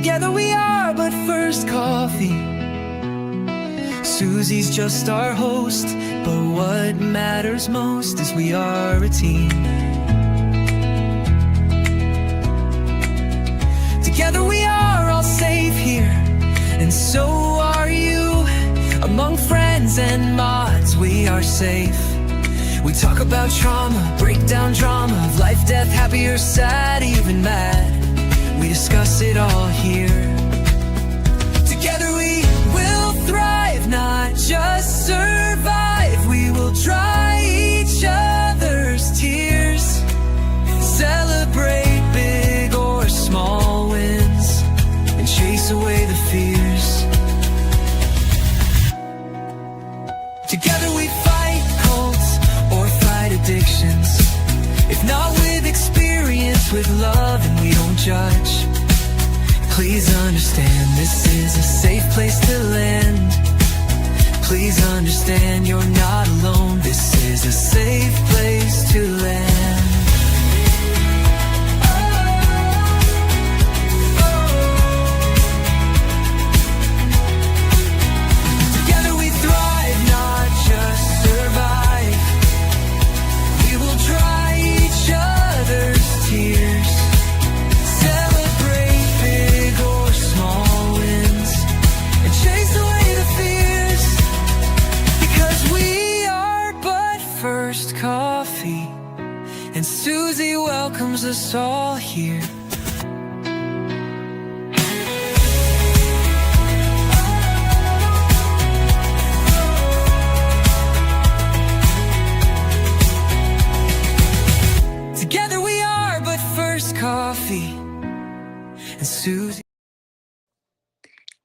Together we are but first coffee. Susie's just our host, but what matters most is we are a team. Together we are all safe here, and so are you. Among friends and mods we are safe. We talk about trauma, break down drama of life, death, happy or sad, even mad. We discuss it all here. Together we will thrive, not just survive. We will dry each other's tears, celebrate big or small wins, and chase away the fears. Together we fight cults or fight addictions. If not with experience, with love, and we don't judge. Please understand, this is a safe place to land. Please understand, you're not alone. This is a safe place to land. Together we thrive, not just survive. We will dry each other's tears, celebrate big or small wins, and chase away the fears. Because we are but first coffee, and Susie welcomes us all here. Together we are but first coffee, and Susie.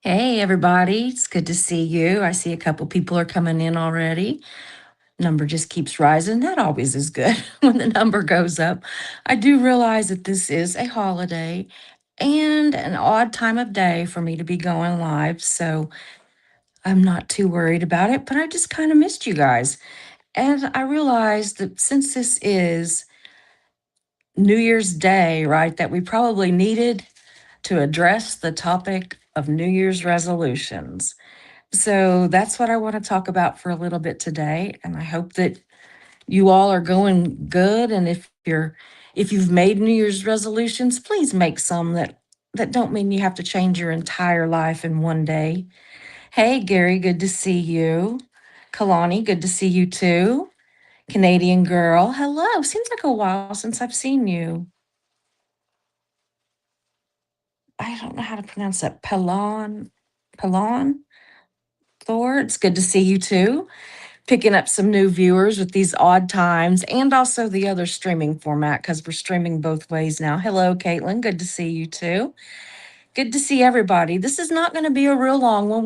Hey, everybody. It's good to see you. I see a couple people are coming in already. Number just keeps rising. That always is good when the number goes up. I do realize that this is a holiday and an odd time of day for me to be going live. So I'm not too worried about it, but I just kind of missed you guys. And I realized that since this is New Year's Day, right, that we probably needed to address the topic of New Year's resolutions. So that's what I want to talk about for a little bit today. And I hope that you all are going good. And if you've made New Year's resolutions, please make some that don't mean you have to change your entire life in one day. Hey, Gary, good to see you. Kalani, good to see you too. Canadian girl, hello. Seems like a while since I've seen you. I don't know how to pronounce that. Pelon, Thor. It's good to see you too. Picking up some new viewers with these odd times and also the other streaming format because we're streaming both ways now. Hello, Caitlin. Good to see you too. Good to see everybody. This is not going to be a real long one.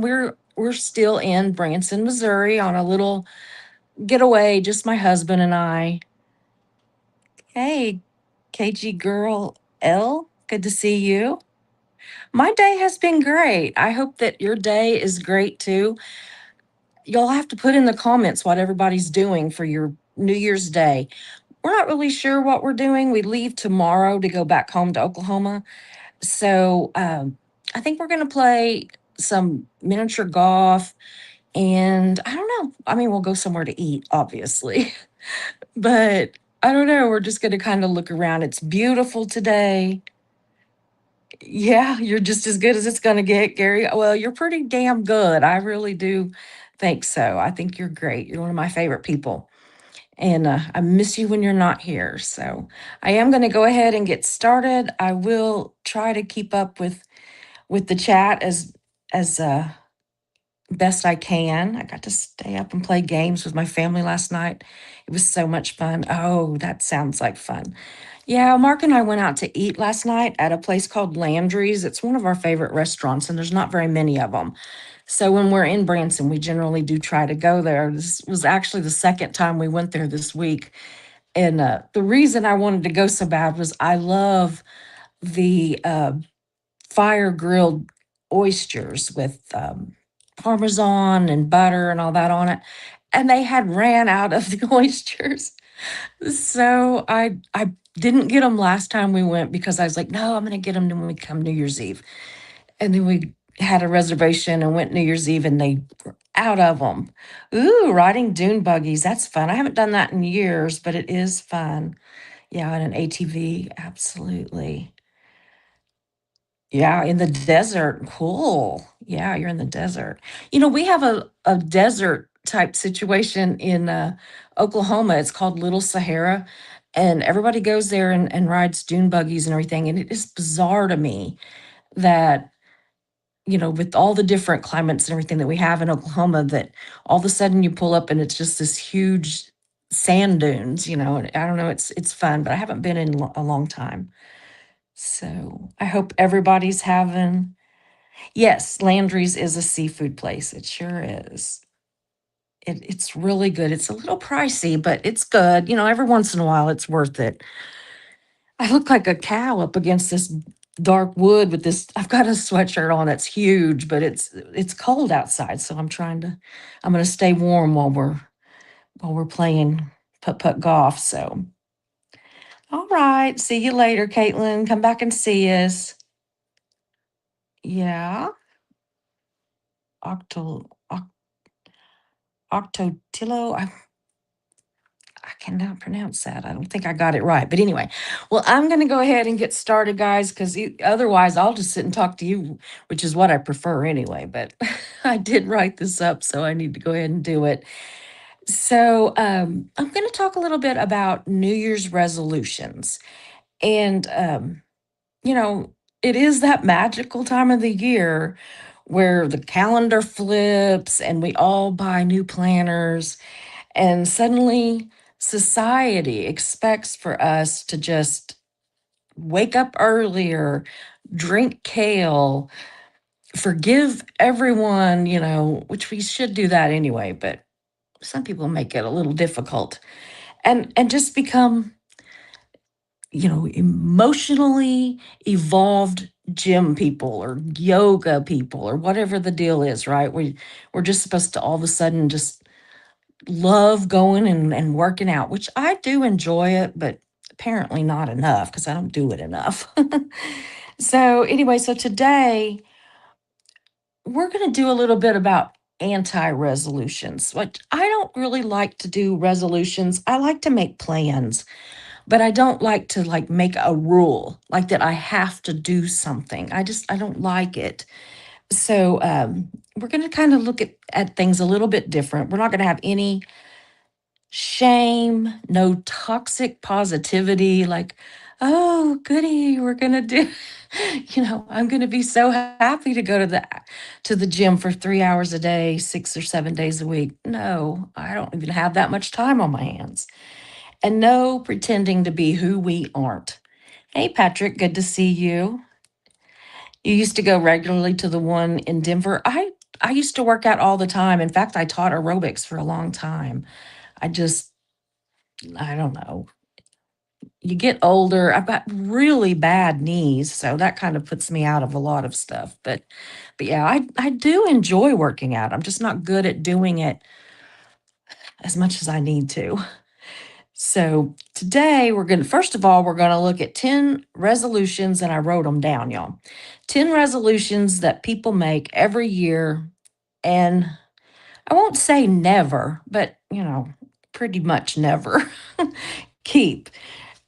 We're still in Branson, Missouri on a little getaway, just my husband and I. Hey, KG Girl L, good to see you. My day has been great. I hope that your day is great too. You'll have to put in the comments what everybody's doing for your New Year's Day. We're not really sure what we're doing. We leave tomorrow to go back home to Oklahoma. So I think we're going to play some miniature golf. And I don't know. I mean, we'll go somewhere to eat, obviously. But I don't know. We're just going to kind of look around. It's beautiful today. Yeah, you're just as good as it's going to get, Gary. Well, you're pretty damn good. I really do think so. I think you're great. You're one of my favorite people. And I miss you when you're not here. So I am going to go ahead and get started. I will try to keep up with the chat as best I can. I got to stay up and play games with my family last night. It was so much fun. Oh, that sounds like fun. Yeah, Mark and I went out to eat last night at a place called Landry's. It's one of our favorite restaurants, and there's not very many of them. So when we're in Branson, we generally do try to go there. This was actually the second time we went there this week. And the reason I wanted to go so bad was I love the fire grilled oysters with Parmesan and butter and all that on it. And they had ran out of the oysters. So I didn't get them last time we went because I was like, no, I'm going to get them when we come New Year's Eve. And then we had a reservation and went New Year's Eve and they were out of them. Ooh, riding dune buggies. That's fun. I haven't done that in years, but it is fun. Yeah, and an ATV. Absolutely. Yeah, in the desert. Cool. Yeah, you're in the desert. We have a desert type situation in Oklahoma. It's called Little Sahara. And everybody goes there and rides dune buggies and everything. And it is bizarre to me that with all the different climates and everything that we have in Oklahoma, that all of a sudden you pull up and it's just this huge sand dunes, and I don't know, it's fun, but I haven't been in a long time. So I hope everybody's having, yes, Landry's is a seafood place. It sure is. It's really good. It's a little pricey, but it's good. Every once in a while it's worth it. I look like a cow up against this dark wood with this. I've got a sweatshirt on that's huge, but it's cold outside, so I'm gonna stay warm while we're playing putt golf. So, all right, see you later, Caitlin. Come back and see us. Yeah, Octo Octotillo. I cannot pronounce that. I don't think I got it right. But anyway, well, I'm going to go ahead and get started, guys, because otherwise I'll just sit and talk to you, which is what I prefer anyway. But I did write this up, so I need to go ahead and do it. So I'm going to talk a little bit about New Year's resolutions. And, you know, it is that magical time of the year where the calendar flips and we all buy new planners and suddenly society expects for us to just wake up earlier, drink kale, forgive everyone, which we should do that anyway, but some people make it a little difficult. And just become, emotionally evolved gym people or yoga people or whatever the deal is, right? We're just supposed to all of a sudden just love going and working out, which I do enjoy it, but apparently not enough because I don't do it enough. So, anyway, so today we're going to do a little bit about anti resolutions. What I don't really like to do resolutions. I like to make plans, but I don't like to make a rule like that I have to do something. I don't like it. So, we're going to kind of look at things a little bit different. We're not going to have any shame, no toxic positivity, like, oh, goody, we're gonna do, I'm gonna be so happy to go to the gym for 3 hours a day, 6 or 7 days a week. No, I don't even have that much time on my hands. And no pretending to be who we aren't. Hey, Patrick, good to see you. You used to go regularly to the one in Denver. I used to work out all the time. In fact, I taught aerobics for a long time. I just I don't know. You get older. I've got really bad knees, so that kind of puts me out of a lot of stuff. But yeah, I do enjoy working out. I'm just not good at doing it as much as I need to. So today first of all, we're gonna look at 10 resolutions, and I wrote them down, y'all. 10 resolutions that people make every year, and I won't say never, but pretty much never keep.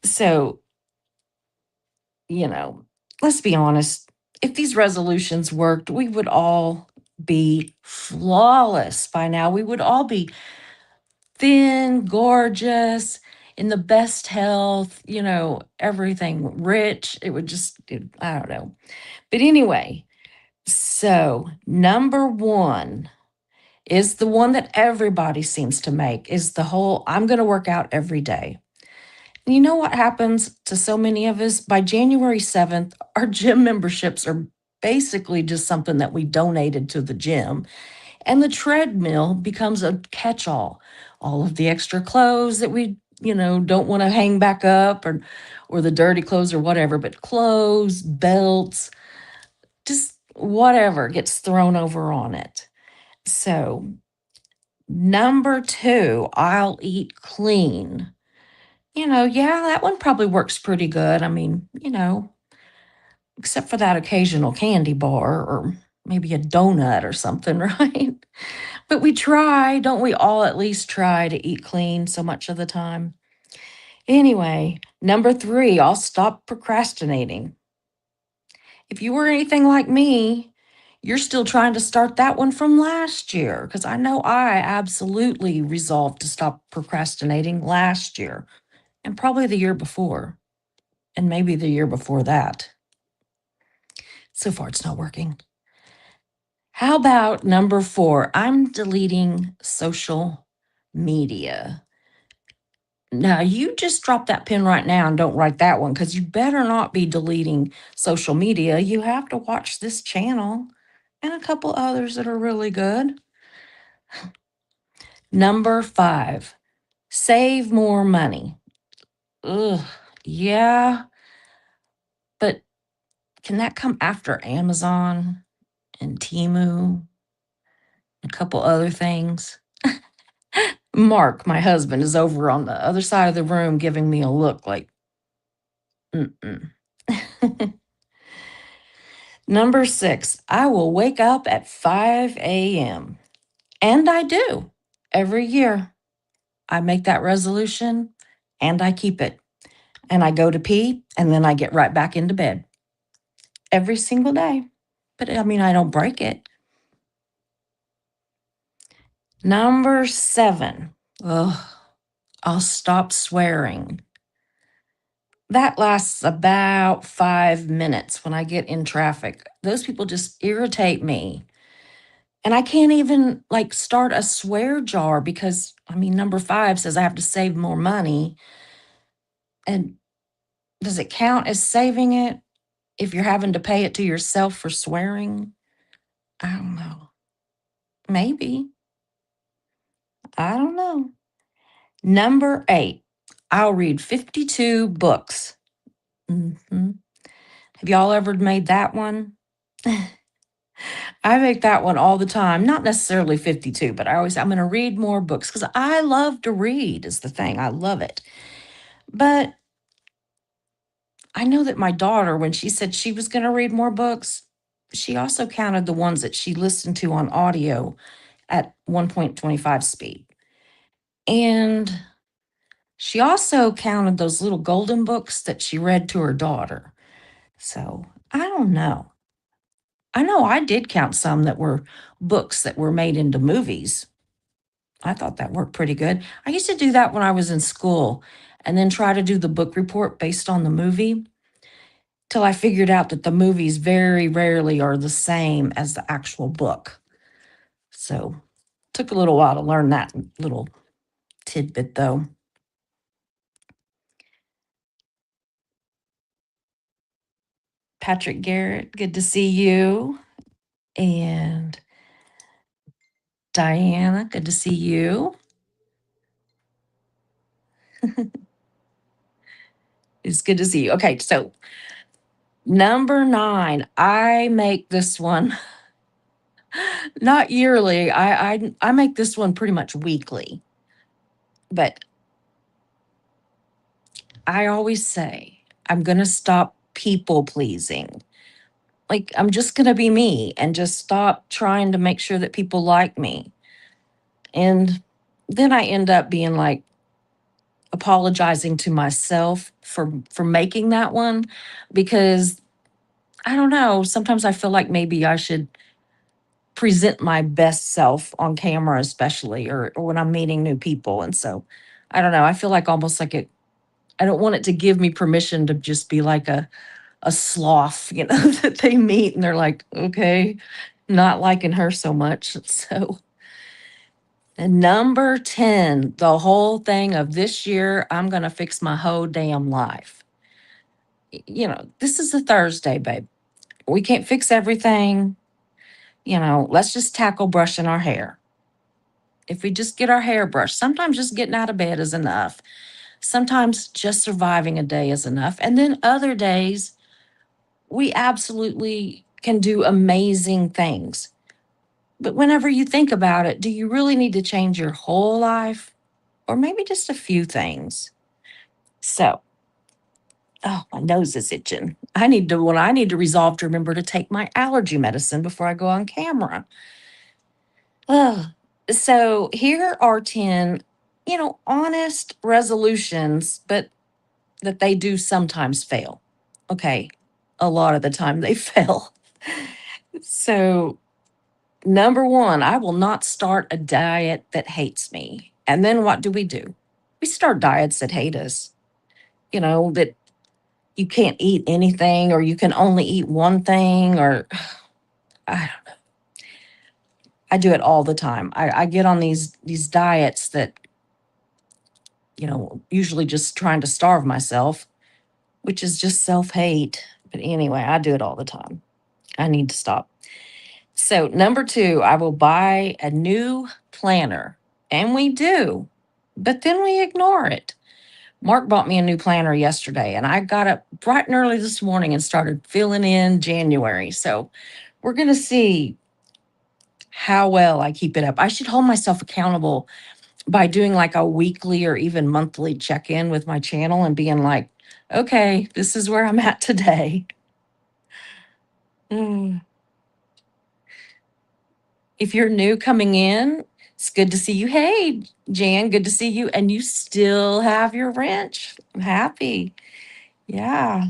So, you know, let's be honest. If these resolutions worked, we would all be flawless by now. We would all be thin, gorgeous, in the best health, everything rich. I don't know. But anyway, so number one is the one that everybody seems to make is the whole I'm going to work out every day. You know what happens to so many of us? By January 7th, our gym memberships are basically just something that we donated to the gym. And the treadmill becomes a catch all of the extra clothes that we, don't want to hang back up or the dirty clothes or whatever, but clothes, belts, just whatever gets thrown over on it. So, number two, I'll eat clean. Yeah, that one probably works pretty good. I mean, except for that occasional candy bar or maybe a donut or something, right? But we try, don't we all at least try to eat clean so much of the time? Anyway, number three, I'll stop procrastinating. If you were anything like me, you're still trying to start that one from last year because I know I absolutely resolved to stop procrastinating last year and probably the year before and maybe the year before that. So far, it's not working. How about number four? I'm deleting social media. Now, you just drop that pen right now and don't write that one because you better not be deleting social media. You have to watch this channel and a couple others that are really good. Number five, save more money. Ugh, yeah, but can that come after Amazon and Temu, a couple other things? Mark, my husband, is over on the other side of the room giving me a look like, mm-mm. Number six, I will wake up at 5 a.m. And I do every year. I make that resolution and I keep it. And I go to pee and then I get right back into bed every single day. But I mean, I don't break it. Number seven, ugh, I'll stop swearing. That lasts about 5 minutes when I get in traffic. Those people just irritate me. And I can't even like start a swear jar because I mean, number five says I have to save more money. And does it count as saving it if you're having to pay it to yourself for swearing? I don't know. Maybe. I don't know. Number eight, I'll read 52 books. Mhm. Have y'all ever made that one? I make that one all the time. Not necessarily 52, but I'm going to read more books because I love to read, is the thing. I love it. But I know that my daughter, when she said she was going to read more books, she also counted the ones that she listened to on audio at 1.25 speed. And she also counted those little golden books that she read to her daughter. So I don't know. I know I did count some that were books that were made into movies. I thought that worked pretty good. I used to do that when I was in school and then try to do the book report based on the movie till I figured out that the movies very rarely are the same as the actual book. So took a little while to learn that little tidbit though. Patrick Garrett, good to see you. And Diana, good to see you. It's good to see you. Okay, so number nine, I make this one not yearly. I make this one pretty much weekly. But I always say I'm gonna stop people pleasing. Like I'm just gonna be me and just stop trying to make sure that people like me. And then I end up being like apologizing to myself for making that one because I don't know, sometimes I feel like maybe I should present my best self on camera, especially or when I'm meeting new people. And so I don't know, I feel like almost like I don't want it to give me permission to just be like a sloth, that they meet and they're like, okay, not liking her so much. So and number 10, the whole thing of this year, I'm gonna fix my whole damn life. This is a Thursday, babe. We can't fix everything. Let's just tackle brushing our hair. If we just get our hair brushed, sometimes just getting out of bed is enough. Sometimes just surviving a day is enough. And then other days, we absolutely can do amazing things. But whenever you think about it, do you really need to change your whole life or maybe just a few things? So Oh, my nose is itching. I need to resolve to remember to take my allergy medicine before I go on camera. Oh, so here are 10, honest resolutions, but that they do sometimes fail. Okay. A lot of the time they fail. So, number one, I will not start a diet that hates me. And then what do? We start diets that hate us, that you can't eat anything or you can only eat one thing or I I do it all the time. I get on these diets that, usually just trying to starve myself, which is just self-hate. But anyway, I do it all the time. I need to stop. So, number two, I will buy a new planner. And we do, but then we ignore it. Mark bought me a new planner yesterday, and I got up bright and early this morning and started filling in January. So, we're going to see how well I keep it up. I should hold myself accountable by doing like a weekly or even monthly check in with my channel and being like, okay, this is where I'm at today. Mm. If you're new coming in, it's good to see you. Hey, Jan, good to see you. And you still have your wrench. I'm happy. Yeah.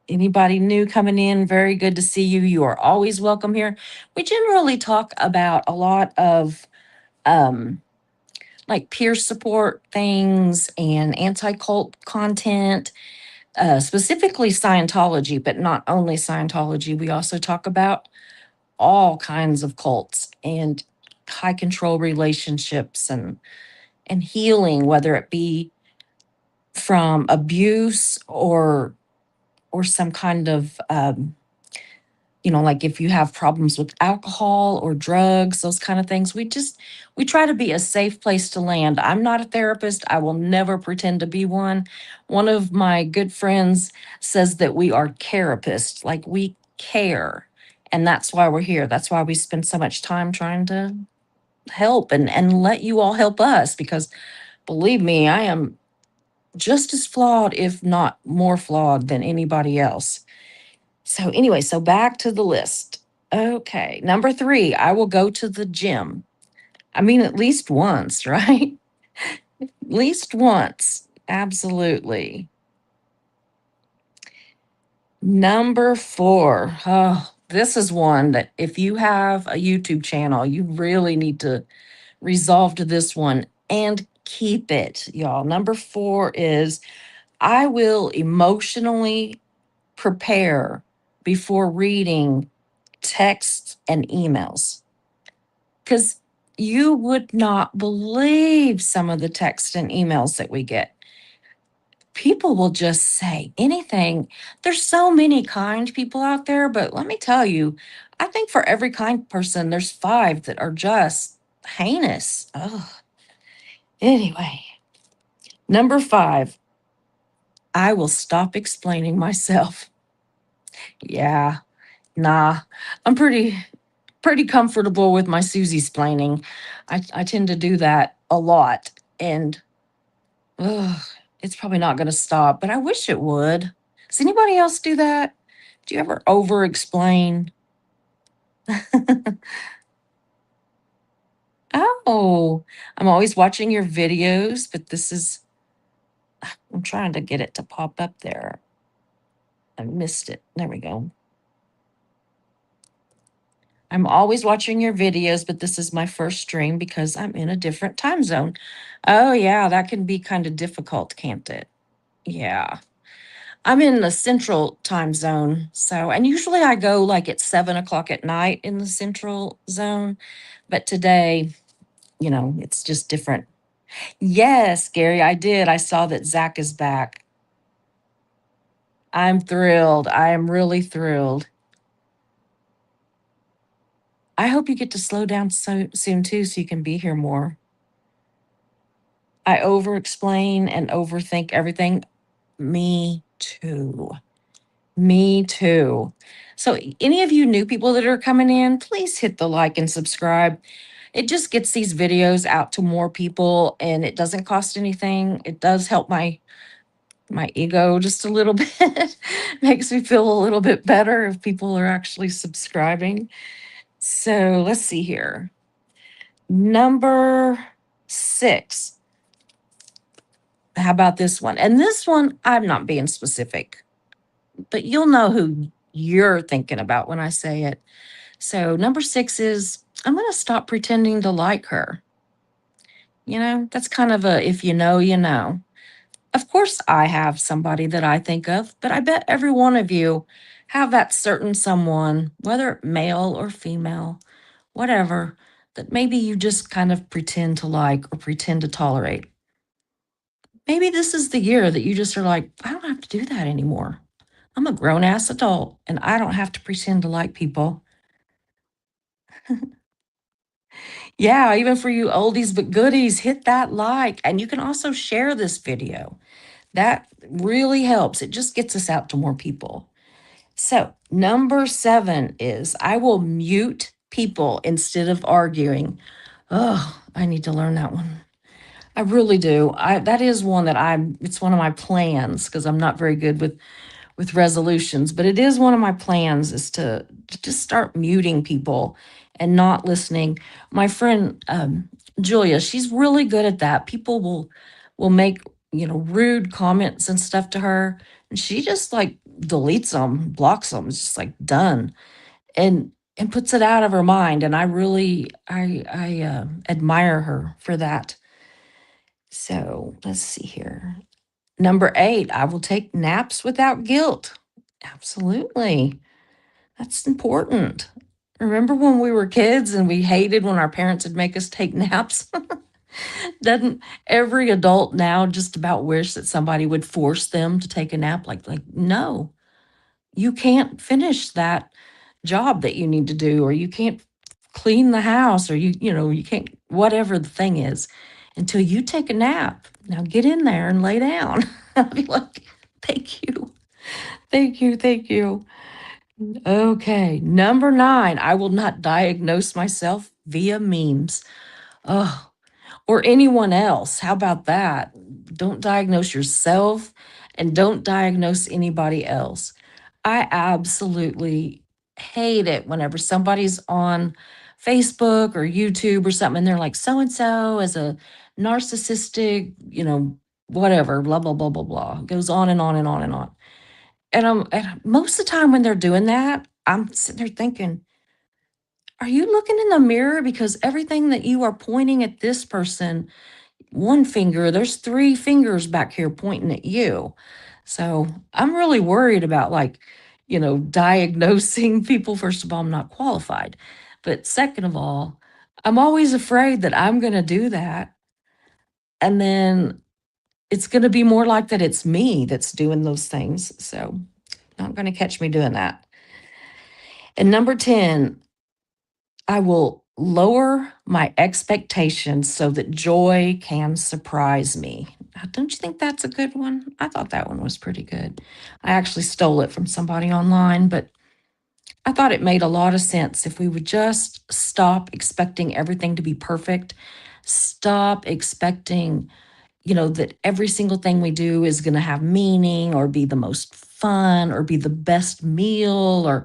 Anybody new coming in, very good to see you. You are always welcome here. We generally talk about a lot of um, like peer support things and anti cult content, specifically Scientology, but not only Scientology. We also talk about all kinds of cults and high control relationships and healing, whether it be from abuse or some kind of like if you have problems with alcohol or drugs, those kind of things. We try to be a safe place to land. I'm not a therapist. I will never pretend to be one. One of my good friends says that we are carapists, like we care. And that's why we're here. That's why we spend so much time trying to help and let you all help us because believe me, I am just as flawed, if not more flawed than anybody else. So, anyway, so back to the list. Okay. Number three, I will go to the gym. I mean, at least once, right? At least once. Absolutely. Number four. Oh, this is one that if you have a YouTube channel, you really need to resolve to this one and keep it, y'all. Number four is I will emotionally prepare before reading texts and emails because you would not believe some of the texts and emails that we get. People will just say anything. There's so many kind people out there, but let me tell you, I think for every kind person, there's five that are just heinous. Ugh. Anyway, number five, I will stop explaining myself. Yeah, nah, I'm pretty comfortable with my Susie splaining. I tend to do that a lot, and ugh, it's probably not going to stop, but I wish it would. Does anybody else do that? Do you ever over explain? Oh, I'm always watching your videos, but I'm trying to get it to pop up there. I missed it. There we go. I'm always watching your videos, but this is my first stream because I'm in a different time zone. Oh, yeah, that can be kind of difficult, can't it? Yeah. I'm in the central time zone. So, and usually I go like at 7 o'clock at night in the central zone. But today, it's just different. Yes, Gary, I did. I saw that Zach is back. I'm thrilled. I am really thrilled. I hope you get to slow down so soon too, so you can be here more. I over explain and overthink everything. Me too. Me too. So, any of you new people that are coming in, please hit the like and subscribe. It just gets these videos out to more people and it doesn't cost anything. It does help my my ego just a little bit. Makes me feel a little bit better if people are actually subscribing. So let's see here. Number 6. How about this one? And this one, I'm not being specific, but you'll know who you're thinking about when I say it. So, number 6 is I'm going to stop pretending to like her. That's kind of a if you know, you know. Of course, I have somebody that I think of, but I bet every one of you have that certain someone, whether male or female, whatever, that maybe you just kind of pretend to like or pretend to tolerate. Maybe this is the year that you just are like, I don't have to do that anymore. I'm a grown ass adult and I don't have to pretend to like people. Yeah, even for you oldies but goodies, hit that like. And you can also share this video. That really helps. It just gets us out to more people. So, number 7 is I will mute people instead of arguing. Oh, I need to learn that one. I really do. That is one that it's one of my plans because I'm not very good with resolutions, but it is one of my plans is to just start muting people and not listening. My friend Julia, she's really good at that. People will make rude comments and stuff to her, and she just like deletes them, blocks them. It's just like done, and puts it out of her mind. And I really I admire her for that. So let's see here. Number 8, I will take naps without guilt. Absolutely. That's important. Remember when we were kids and we hated when our parents would make us take naps? Doesn't every adult now just about wish that somebody would force them to take a nap? Like, no, you can't finish that job that you need to do, or you can't clean the house, or you can't, whatever the thing is, until you take a nap. Now get in there and lay down. I'll be like, thank you. Thank you. Thank you. Okay. Number 9, I will not diagnose myself via memes. Oh, or anyone else. How about that? Don't diagnose yourself and don't diagnose anybody else. I absolutely hate it whenever somebody's on Facebook or YouTube or something and they're like, so and so is a narcissistic, whatever, blah, blah, blah, blah, blah. It goes on and on and on and on. And most of the time when they're doing that, I'm sitting there thinking, are you looking in the mirror? Because everything that you are pointing at this person, one finger, there's 3 fingers back here pointing at you. So I'm really worried about diagnosing people. First of all, I'm not qualified. But second of all, I'm always afraid that I'm going to do that. And then it's going to be more like that it's me that's doing those things. So not going to catch me doing that. And number 10, I will lower my expectations so that joy can surprise me. Don't you think that's a good one? I thought that one was pretty good. I actually stole it from somebody online, but I thought it made a lot of sense if we would just stop expecting everything to be perfect, stop expecting, that every single thing we do is going to have meaning or be the most fun or be the best meal or,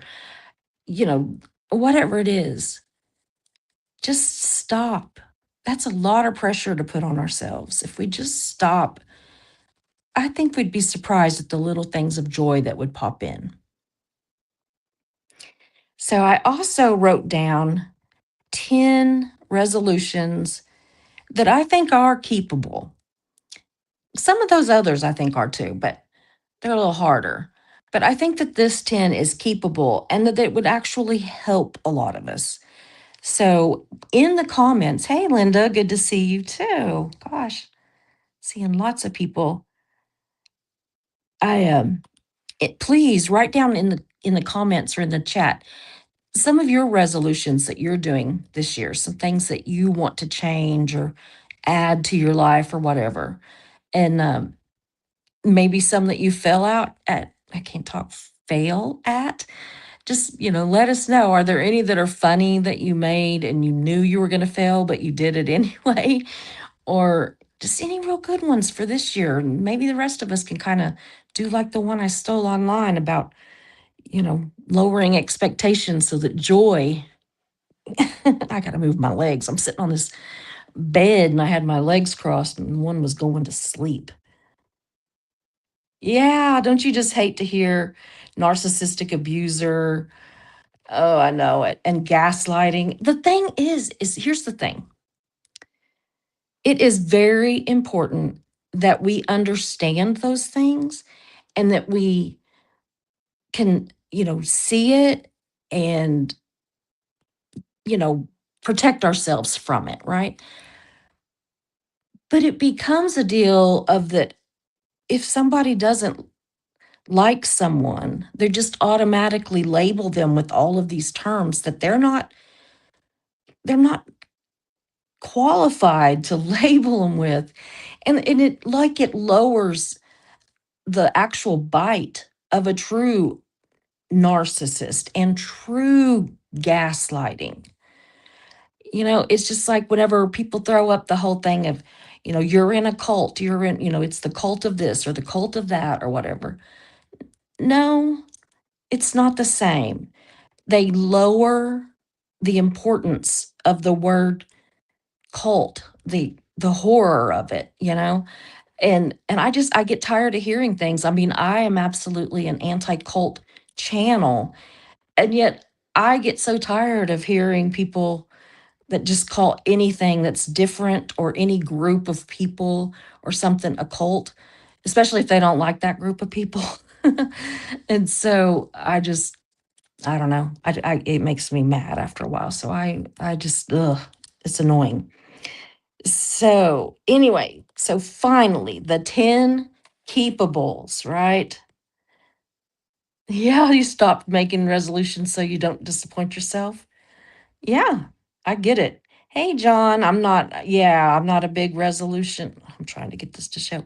whatever it is. Just stop. That's a lot of pressure to put on ourselves. If we just stop, I think we'd be surprised at the little things of joy that would pop in. So I also wrote down 10 resolutions that I think are keepable. Some of those others I think are too, but they're a little harder. But I think that this 10 is keepable and that it would actually help a lot of us. So in the comments, hey Linda, good to see you too. Gosh, seeing lots of people. Please write down in the comments or in the chat some of your resolutions that you're doing this year, some things that you want to change or add to your life or whatever. And maybe some that you fell out at. I can't talk, fail at. Just, let us know. Are there any that are funny that you made and you knew you were going to fail, but you did it anyway? Or just any real good ones for this year. And maybe the rest of us can kind of do like the one I stole online about, lowering expectations so that joy. I got to move my legs. I'm sitting on this bed and I had my legs crossed and one was going to sleep. Yeah, don't you just hate to hear narcissistic abuser? Oh, I know it. And gaslighting. The thing is here's the thing. It is very important that we understand those things and that we can, see it and, you know, protect ourselves from it, right? But it becomes a deal of that if somebody doesn't like someone, they just automatically label them with all of these terms that they're not qualified to label them with. And it lowers the actual bite of a true narcissist and true gaslighting. It's just like whenever people throw up the whole thing of, you're in a cult, it's the cult of this or the cult of that or whatever. No, it's not the same. They lower the importance of the word cult, the horror of it. And I get tired of hearing things. I mean, I am absolutely an anti-cult channel, and yet I get so tired of hearing people that just call anything that's different or any group of people or something a cult, especially if they don't like that group of people. And so I don't know. It makes me mad after a while. So I just, ugh, it's annoying. So anyway, so finally, the 10 keepables, right? Yeah, you stopped making resolutions so you don't disappoint yourself. Yeah, I get it. Hey, John, I'm not a big resolution. I'm trying to get this to show.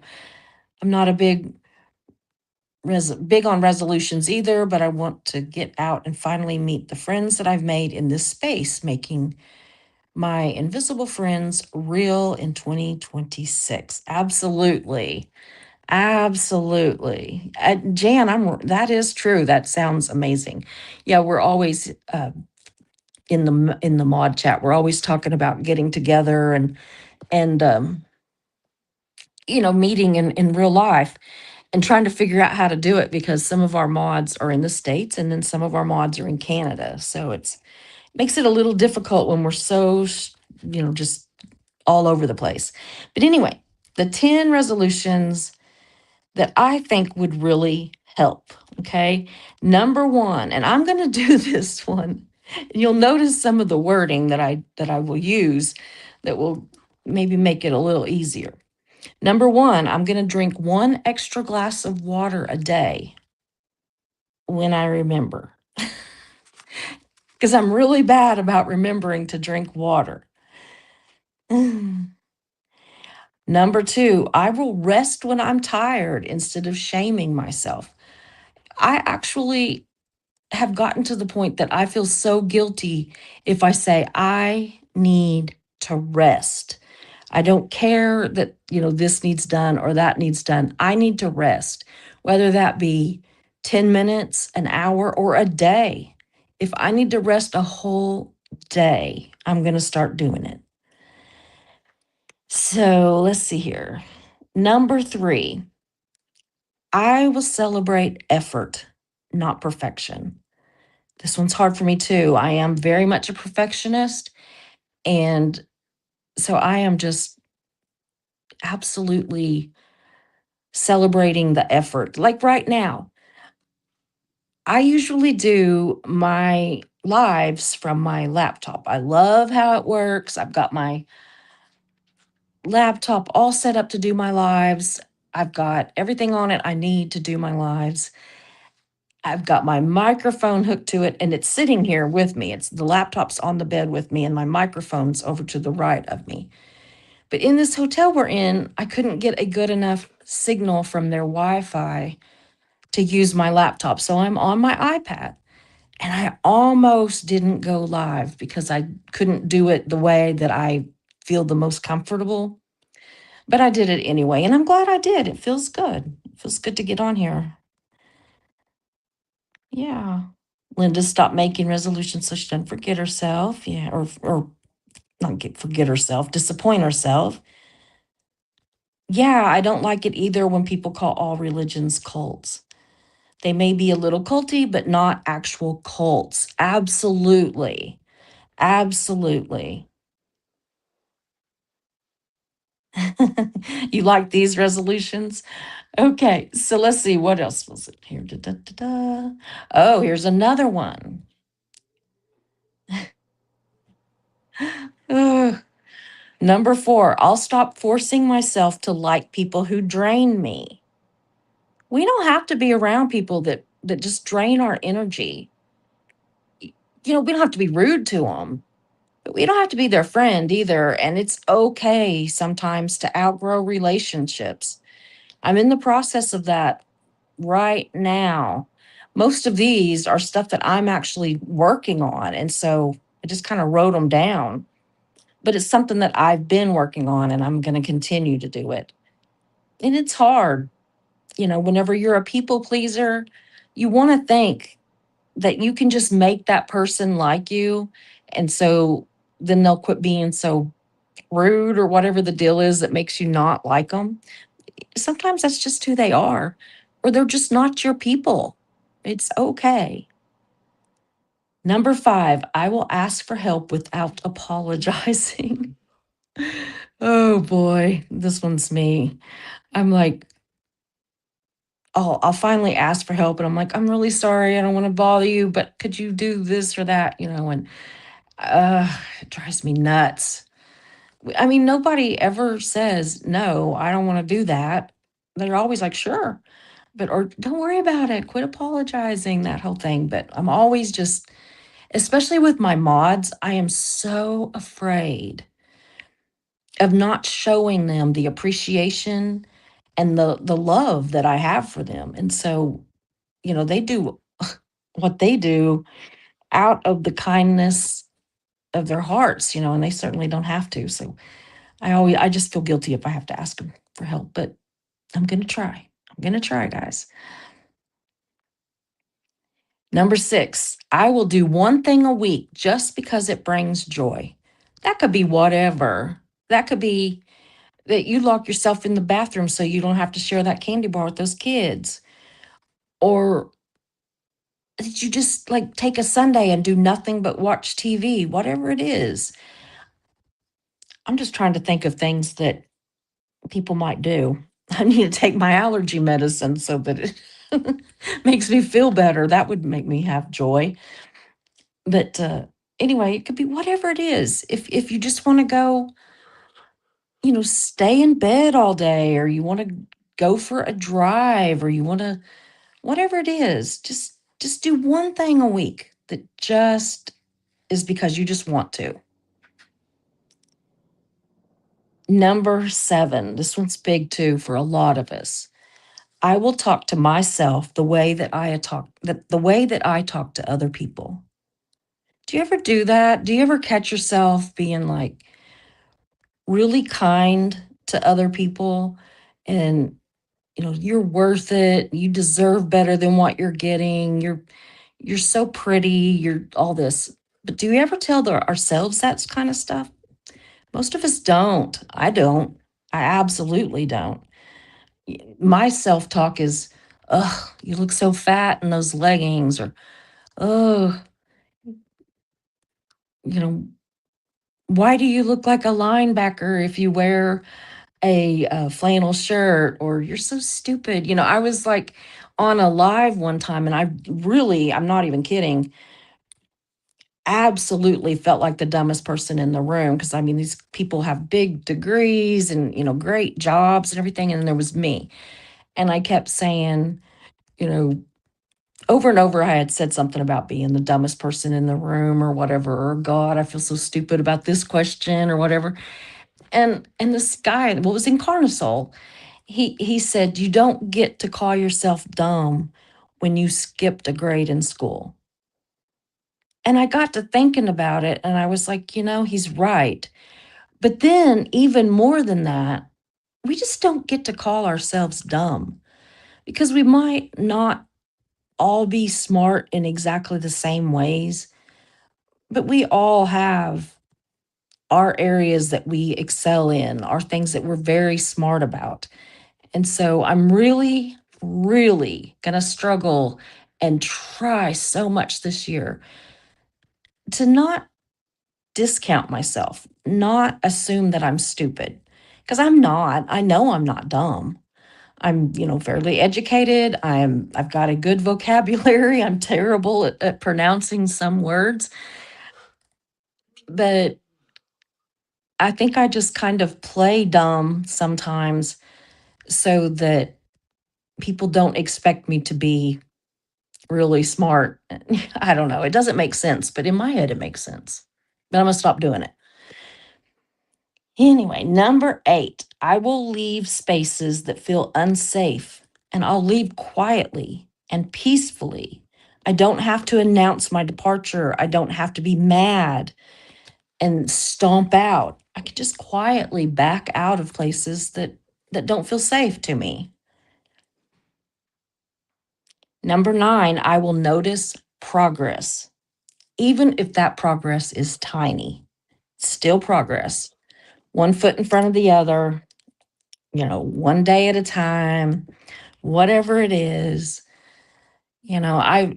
I'm not a big on resolutions either, but I want to get out and finally meet the friends that I've made in this space, making my invisible friends real in 2026. Absolutely. Absolutely. Jan, that is true. That sounds amazing. Yeah, we're always in the mod chat. We're always talking about getting together and meeting in real life and trying to figure out how to do it because some of our mods are in the States and then some of our mods are in Canada. So it makes it a little difficult when we're so, just all over the place. But anyway, the 10 resolutions that I think would really help. Okay. Number one, and I'm going to do this one. You'll notice some of the wording that I will use that will maybe make it a little easier. Number one, I'm going to drink one extra glass of water a day when I remember. Because I'm really bad about remembering to drink water. Number two, I will rest when I'm tired instead of shaming myself. I actually have gotten to the point that I feel so guilty if I say, I need to rest. I don't care that, this needs done or that needs done. I need to rest, whether that be 10 minutes, an hour, or a day. If I need to rest a whole day, I'm going to start doing it. So let's see here. Number three, I will celebrate effort, not perfection. This one's hard for me too. I am very much a perfectionist. And so I am just absolutely celebrating the effort. Like right now, I usually do my lives from my laptop. I love how it works. I've got my laptop all set up to do my lives. I've got everything on it I need to do my lives. I've got my microphone hooked to it and it's sitting here with me. It's the laptop's on the bed with me and my microphone's over to the right of me. But in this hotel we're in, I couldn't get a good enough signal from their Wi-Fi to use my laptop. So I'm on my iPad and I almost didn't go live because I couldn't do it the way that I feel the most comfortable. But I did it anyway, and I'm glad I did. It feels good. It feels good to get on here. Yeah. Linda stopped making resolutions so she doesn't forget herself. Yeah, or not forget herself, disappoint herself. Yeah, I don't like it either when people call all religions cults. They may be a little culty, but not actual cults. Absolutely. Absolutely. You like these resolutions? Okay, so let's see what else was it here. Da, da, da, da. Oh, here's another one. Ugh. Number 4, I'll stop forcing myself to like people who drain me. We don't have to be around people that just drain our energy. We don't have to be rude to them, but we don't have to be their friend either. And it's okay sometimes to outgrow relationships. I'm in the process of that right now. Most of these are stuff that I'm actually working on. And so I just kind of wrote them down. But it's something that I've been working on and I'm going to continue to do it. And it's hard. Whenever you're a people pleaser, you want to think that you can just make that person like you. And so then they'll quit being so rude or whatever the deal is that makes you not like them. Sometimes that's just who they are, or they're just not your people. It's okay. Number 5, I will ask for help without apologizing. Oh boy, this one's me. I'm like, oh, I'll finally ask for help and I'm like, I'm really sorry. I don't want to bother you, but could you do this or that? And it drives me nuts. I mean, nobody ever says, no, I don't want to do that. They're always like, sure, or don't worry about it. Quit apologizing, that whole thing. But I'm always just, especially with my mods, I am so afraid of not showing them the appreciation and the love that I have for them. And so, they do what they do out of the kindness of their hearts, and they certainly don't have to. So I just feel guilty if I have to ask them for help, but I'm going to try. I'm going to try, guys. Number 6, I will do one thing a week just because it brings joy. That could be whatever. That could be that you lock yourself in the bathroom so you don't have to share that candy bar with those kids. Or that you just like take a Sunday and do nothing but watch TV, whatever it is. I'm just trying to think of things that people might do. I need to take my allergy medicine so that it makes me feel better. That would make me have joy. But anyway, it could be whatever it is. If you just want to go, stay in bed all day, or you want to go for a drive, or you want to whatever it is, just do one thing a week that just is because you just want to. Number 7, this one's big too for a lot of us. I will talk to myself the way that I talk to other people. Do you ever do that? Do you ever catch yourself being like really kind to other people and you're worth it, you deserve better than what you're getting, you're so pretty, you're all this. But do you ever tell ourselves that kind of stuff? Most of us don't. I don't. I absolutely don't. My self-talk is, ugh, you look so fat in those leggings, or oh, you know, why do you look like a linebacker if you wear a flannel shirt, or you're so stupid. I was like on a live one time and I'm not even kidding, absolutely felt like the dumbest person in the room because I mean, these people have big degrees and, great jobs and everything. And there was me. And I kept saying, you know, over and over, I had said something about being the dumbest person in the room or whatever, or God, I feel so stupid about this question or whatever. And this guy, what was in Carnosol, he said, you don't get to call yourself dumb when you skipped a grade in school. And I got to thinking about it and I was like, he's right. But then, even more than that, we just don't get to call ourselves dumb because we might not all be smart in exactly the same ways, but we all have our areas that we excel in, our things that we're very smart about. And so I'm really, really going to struggle and try so much this year to not discount myself, not assume that I'm stupid. Because I'm not. I know I'm not dumb. I'm, fairly educated. I've got a good vocabulary. I'm terrible at pronouncing some words, but I think I just kind of play dumb sometimes so that people don't expect me to be really smart. I don't know. It doesn't make sense, but in my head, it makes sense. But I'm going to stop doing it. Anyway, number 8, I will leave spaces that feel unsafe and I'll leave quietly and peacefully. I don't have to announce my departure. I don't have to be mad and stomp out. I could just quietly back out of places that don't feel safe to me. Number 9, I will notice progress, even if that progress is tiny. Still progress. One foot in front of the other, one day at a time, whatever it is. I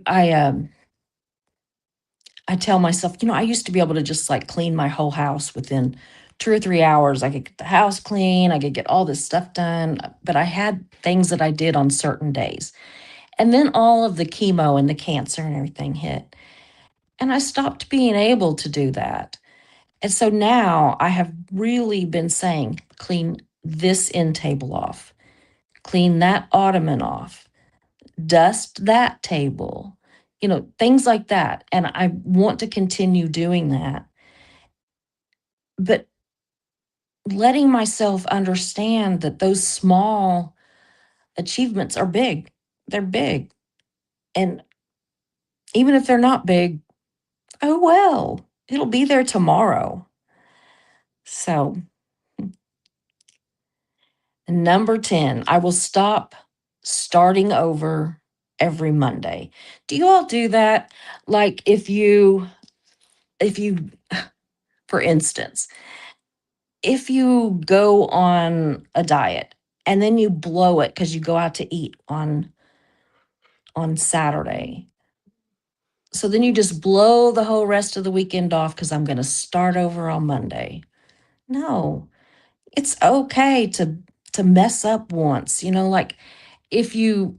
tell myself, I used to be able to just like clean my whole house within 2 or 3 hours. I could get the house clean, I could get all this stuff done, but I had things that I did on certain days. And then all of the chemo and the cancer and everything hit. And I stopped being able to do that. And so now I have really been saying, clean this end table off, clean that ottoman off, dust that table, things like that. And I want to continue doing that. But letting myself understand that those small achievements are big, they're big. And even if they're not big, oh well, it'll be there tomorrow. So, number 10, I will stop starting over every Monday. Do you all do that? Like if you for instance, if you go on a diet and then you blow it cuz you go out to eat on Saturday. So then you just blow the whole rest of the weekend off cuz I'm going to start over on Monday. No. It's okay to mess up once, like if you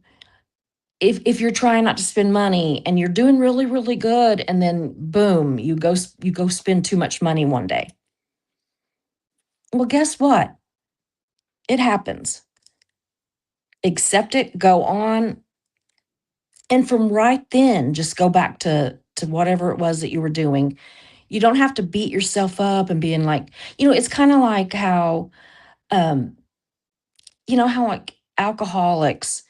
if you're trying not to spend money and you're doing really really good and then boom, you go spend too much money one day. Well, guess what? It happens. Accept it, go on, and from right then just go back to whatever it was that you were doing. You don't have to beat yourself up and being like, it's kind of like how um how like alcoholics,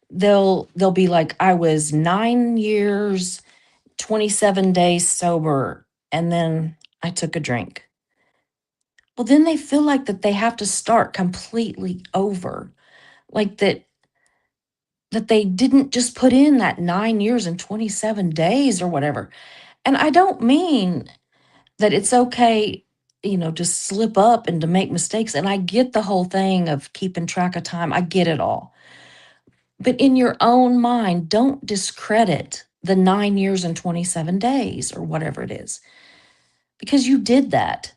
they'll be like, I was 9 years 27 days sober and then I took a drink. Well, then they feel like that they have to start completely over, like that they didn't just put in that 9 years and 27 days or whatever. And I don't mean that it's okay, to slip up and to make mistakes. And I get the whole thing of keeping track of time. I get it all. But in your own mind, don't discredit the 9 years and 27 days or whatever it is, because you did that.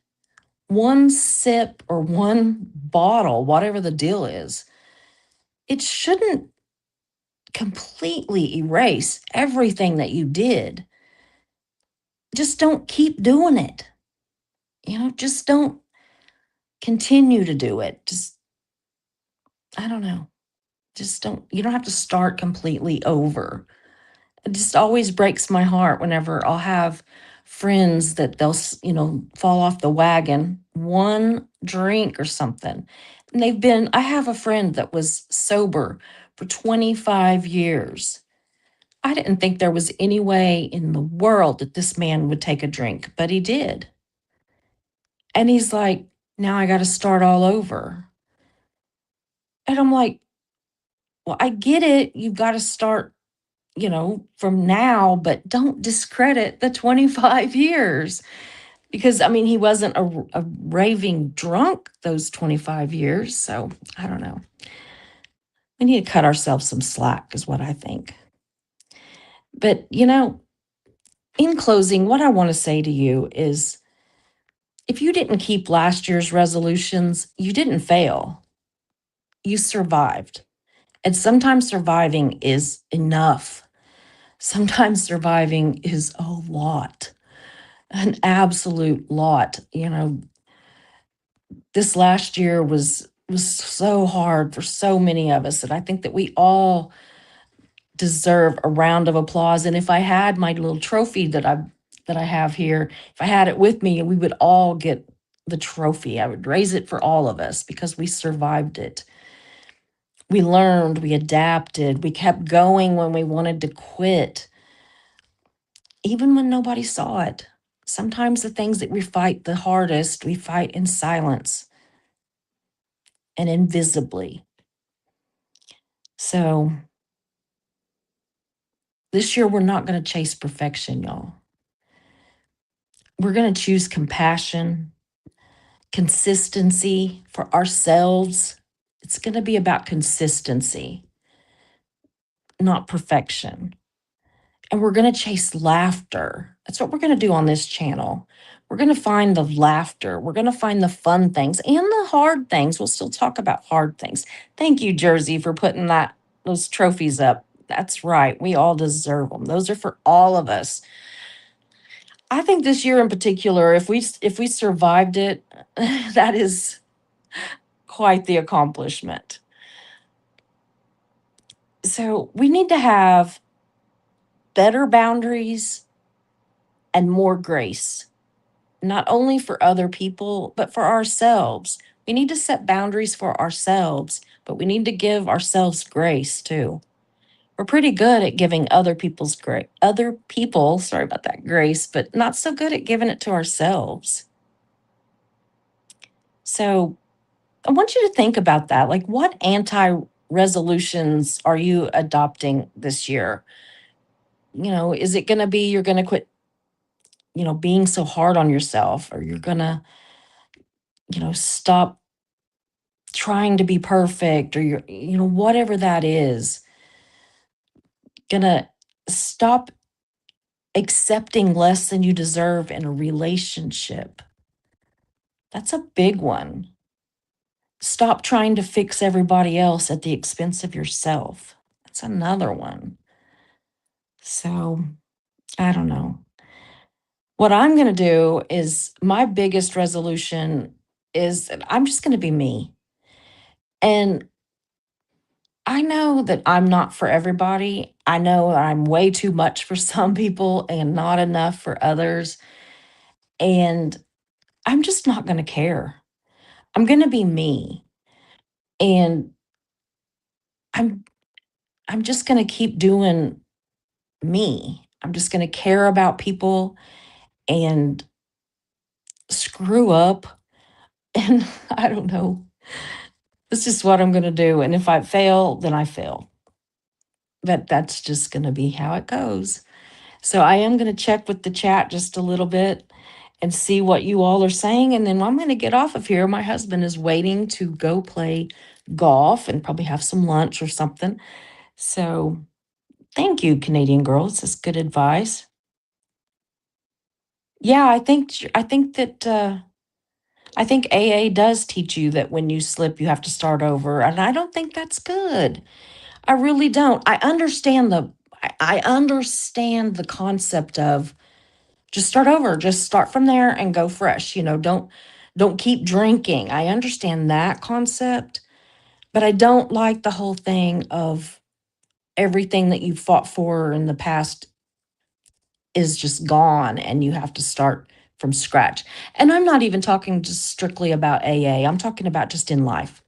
One sip or one bottle, whatever the deal is, it shouldn't completely erase everything that you did. Just don't keep doing it. Just don't continue to do it. Just, I don't know. You don't have to start completely over. It just always breaks my heart whenever I'll have friends that they'll, fall off the wagon, one drink or something. And I have a friend that was sober for 25 years. I didn't think there was any way in the world that this man would take a drink, but he did. And he's like, now I got to start all over. And I'm like, well, I get it. You've got to start, from now, but don't discredit the 25 years. Because, I mean, he wasn't a raving drunk those 25 years. So I don't know. We need to cut ourselves some slack, is what I think. But, in closing, what I want to say to you is if you didn't keep last year's resolutions, you didn't fail. You survived. And sometimes surviving is enough. Sometimes surviving is a lot, an absolute lot. This last year was so hard for so many of us, and I think that we all deserve a round of applause. And if I had my little trophy that I have here, if I had it with me, we would all get the trophy. I would raise it for all of us because we survived it. We learned, we adapted, we kept going when we wanted to quit, even when nobody saw it. Sometimes the things that we fight the hardest, we fight in silence and invisibly. So this year, we're not going to chase perfection, y'all. We're going to choose compassion, consistency for ourselves. It's going to be about consistency, not perfection. And we're going to chase laughter. That's what we're going to do on this channel. We're going to find the laughter. We're going to find the fun things and the hard things. We'll still talk about hard things. Thank you, Jersey, for putting those trophies up. That's right. We all deserve them. Those are for all of us. I think this year in particular, if we survived it, that is quite the accomplishment. So we need to have better boundaries and more grace, not only for other people, but for ourselves. We need to set boundaries for ourselves, but we need to give ourselves grace too. We're pretty good at giving other people, sorry about that, grace, but not so good at giving it to ourselves. So I want you to think about that. Like, what anti resolutions are you adopting this year? Is it going to be you're going to quit, being so hard on yourself, or you're going to, stop trying to be perfect, or whatever that is, going to stop accepting less than you deserve in a relationship? That's a big one. Stop trying to fix everybody else at the expense of yourself. That's another one. So, I don't know. What I'm going to do is my biggest resolution is that I'm just going to be me. And I know that I'm not for everybody. I know I'm way too much for some people and not enough for others. And I'm just not going to care. I'm going to be me. And I'm I'm just going to keep doing me. I'm just going to care about people and screw up. And I don't know. This is what I'm going to do. And if I fail, then I fail. That's just going to be how it goes. So I am going to check with the chat just a little bit and see what you all are saying. And then I'm going to get off of here. My husband is waiting to go play golf and probably have some lunch or something. So thank you, Canadian girls. That's good advice. Yeah, I think AA does teach you that when you slip, you have to start over. And I don't think that's good. I really don't. I understand the concept of just start over, just start from there and go fresh. Don't keep drinking. I understand that concept, but I don't like the whole thing of everything that you fought for in the past is just gone and you have to start from scratch. And I'm not even talking just strictly about AA. I'm talking about just in life.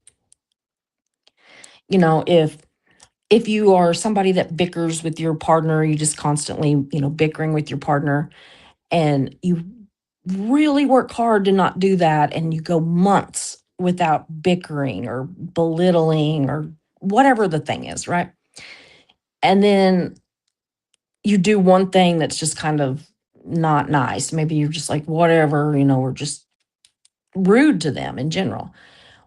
If you are somebody that bickers with your partner, you just constantly, bickering with your partner, and you really work hard to not do that, and you go months without bickering or belittling or whatever the thing is, right? And then you do one thing that's just kind of not nice. Maybe you're just like, whatever, or just rude to them in general.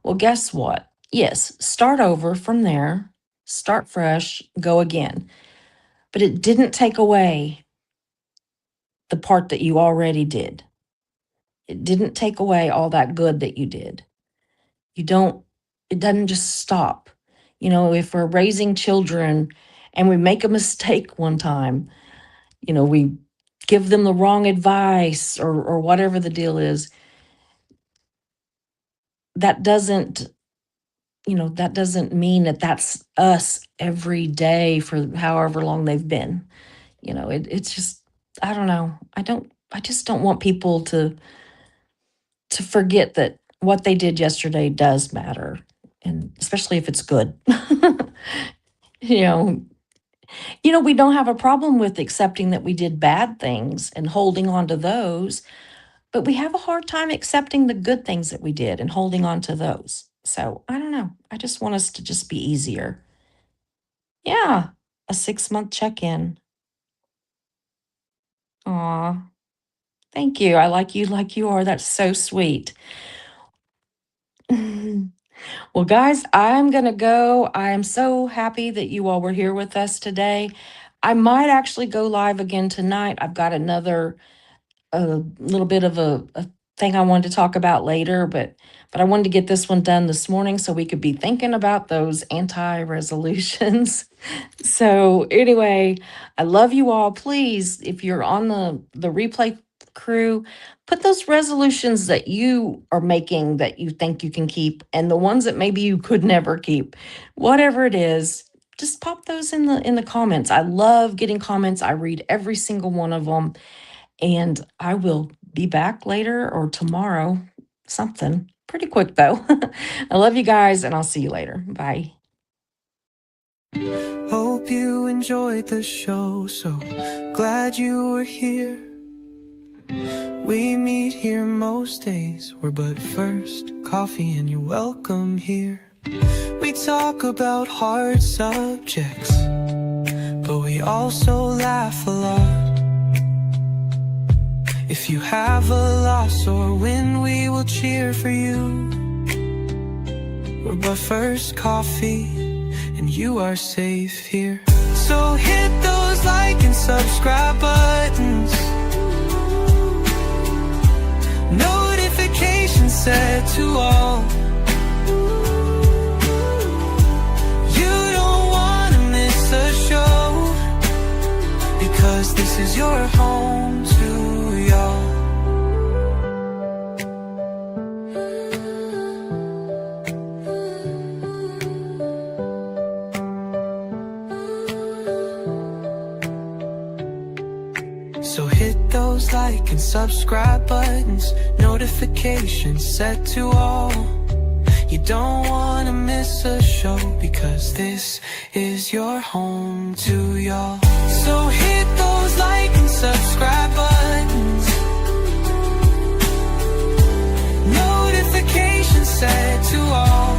Well, guess what? Yes, start over from there, start fresh, go again. But it didn't take away the part that you already did. It didn't take away all that good that you did. It doesn't just stop. If we're raising children and we make a mistake one time, we give them the wrong advice or whatever the deal is, that doesn't mean that that's us every day for however long they've been. It's just, I don't know. I just don't want people to forget that what they did yesterday does matter, and especially if it's good. you know, we don't have a problem with accepting that we did bad things and holding on to those, but we have a hard time accepting the good things that we did and holding on to those. So I don't know. I just want us to just be easier. Yeah, a 6-month check-in. Aw, thank you. I like you are. That's so sweet. Well, guys, I'm going to go. I am so happy that you all were here with us today. I might actually go live again tonight. I've got another a little bit of a thing I wanted to talk about later, but I wanted to get this one done this morning so we could be thinking about those anti-resolutions. So anyway, I love you all. Please, if you're on the replay crew, put those resolutions that you are making that you think you can keep and the ones that maybe you could never keep. Whatever it is, just pop those in the comments. I love getting comments. I read every single one of them. And I will be back later or tomorrow, something pretty quick though. I love you guys and I'll see you later. Bye. Hope you enjoyed the show, so glad you were here. We meet here most days, we're but first coffee and you're welcome here. We talk about hard subjects, but we also laugh a lot. If you have a loss or win, we will cheer for you. We're but first coffee, and you are safe here. So hit those like and subscribe buttons, notifications set to all. You don't want to miss a show, because this is your home to y'all. So hit those like and subscribe buttons, notifications set to all. You don't want to miss a show, because this is your home to y'all. So hit those like and subscribe buttons, notifications set to all.